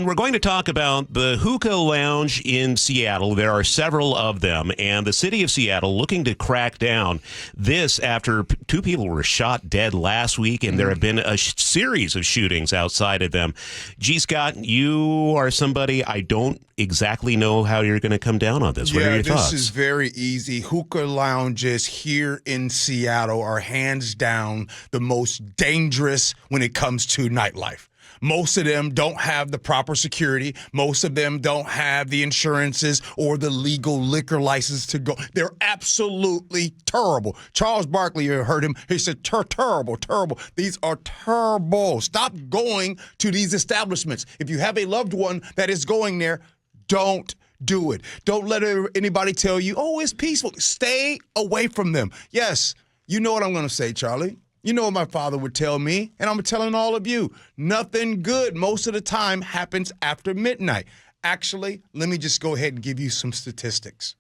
we're going to talk about the Hookah Lounge in Seattle. There are several of them, and the city of Seattle looking to crack down. This after two people were shot dead last week, and there have been a series of shootings outside of them. Gee Scott, you are somebody I don't exactly know how you're going to come down on this. What are your thoughts? This is very easy. Hookah lounges here in Seattle are hands down the most dangerous when it comes to nightlife. Most of them don't have the proper security. Most of them don't have the insurances or the legal liquor license to go. They're absolutely terrible. Charles Barkley, you heard him. He said, terrible, terrible. These are terrible. Stop going to these establishments. If you have a loved one that is going there, don't do it. Don't let anybody tell you, oh, it's peaceful. Stay away from them. Yes, you know what I'm going to say, Charlie. You know what my father would tell me, and I'm telling all of you, nothing good most of the time happens after midnight. Actually, let me just go ahead and give you some statistics.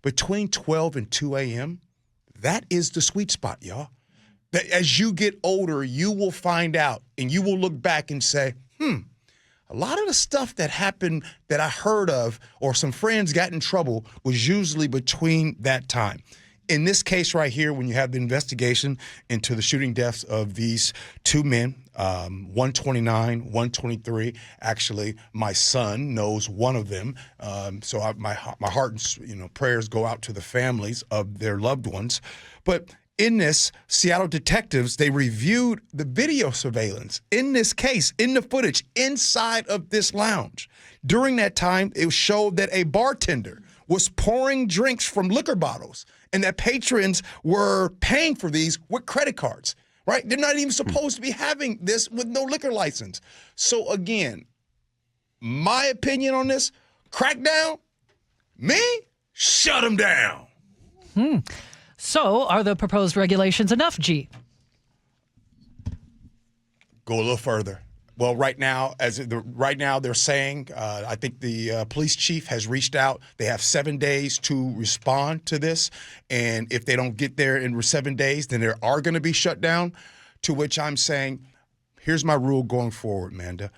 Between 12 and 2 a.m., that is the sweet spot, y'all. That as you get older, you will find out, and you will look back and say, a lot of the stuff that happened that I heard of or some friends got in trouble was usually between that time. In this case right here, when you have the investigation into the shooting deaths of these two men, 129, 123. Actually, my son knows one of them. So my heart and prayers go out to the families of their loved ones. But in this, Seattle detectives, they reviewed the video surveillance in this case, in the footage inside of this lounge. During that time, it showed that a bartender was pouring drinks from liquor bottles and that patrons were paying for these with credit cards, right? They're not even supposed to be having this with no liquor license. So again, my opinion on this, crackdown, me, shut them down. So are the proposed regulations enough, Gee? Go a little further. Well, right now they're saying, I think the police chief has reached out. They have 7 days to respond to this. And if they don't get there in 7 days, then there are going to be shut down, to which I'm saying, here's my rule going forward, Manda.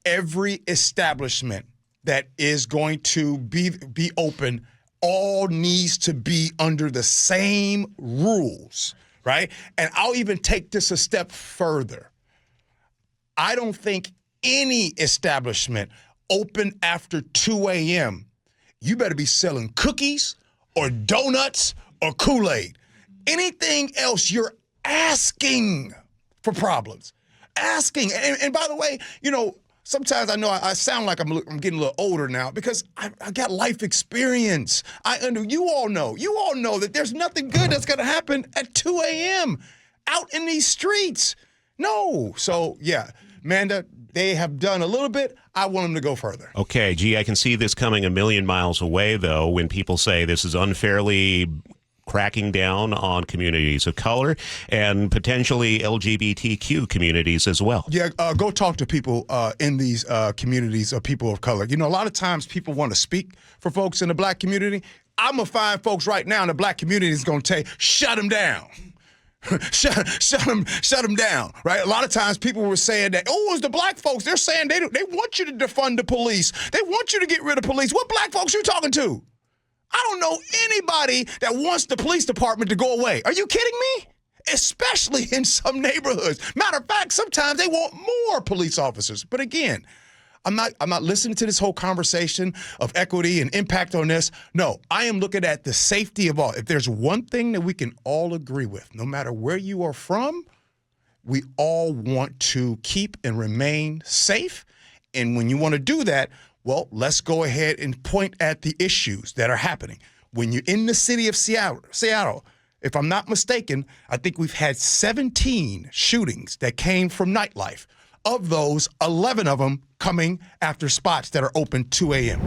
Every establishment that is going to be open all needs to be under the same rules, right? And I'll even take this a step further. I don't think any establishment open after 2 a.m., you better be selling cookies or donuts or Kool-Aid. Anything else, you're asking for problems. Asking. And by the way, sometimes I know I sound like I'm getting a little older now because I got life experience. You all know that there's nothing good that's going to happen at 2 a.m. out in these streets. No. So, yeah. Manda, they have done a little bit. I want them to go further. Okay, Gee, I can see this coming a million miles away, though, when people say this is unfairly cracking down on communities of color and potentially LGBTQ communities as well. Yeah, go talk to people in these communities of people of color. A lot of times people want to speak for folks in the black community. I'm going to find folks right now in the black community is going to tell you, shut them down. shut them down, right? A lot of times people were saying that, it's the black folks. They're saying they want you to defund the police. They want you to get rid of police. What black folks you talking to? I don't know anybody that wants the police department to go away. Are you kidding me? Especially in some neighborhoods. Matter of fact, sometimes they want more police officers. But again, I'm not listening to this whole conversation of equity and impact on this. No, I am looking at the safety of all. If there's one thing that we can all agree with, no matter where you are from, we all want to keep and remain safe. And when you want to do that, well, let's go ahead and point at the issues that are happening. When you're in the city of Seattle, if I'm not mistaken, I think we've had 17 shootings that came from nightlife. Of those, 11 of them coming after spots that are open 2 a.m.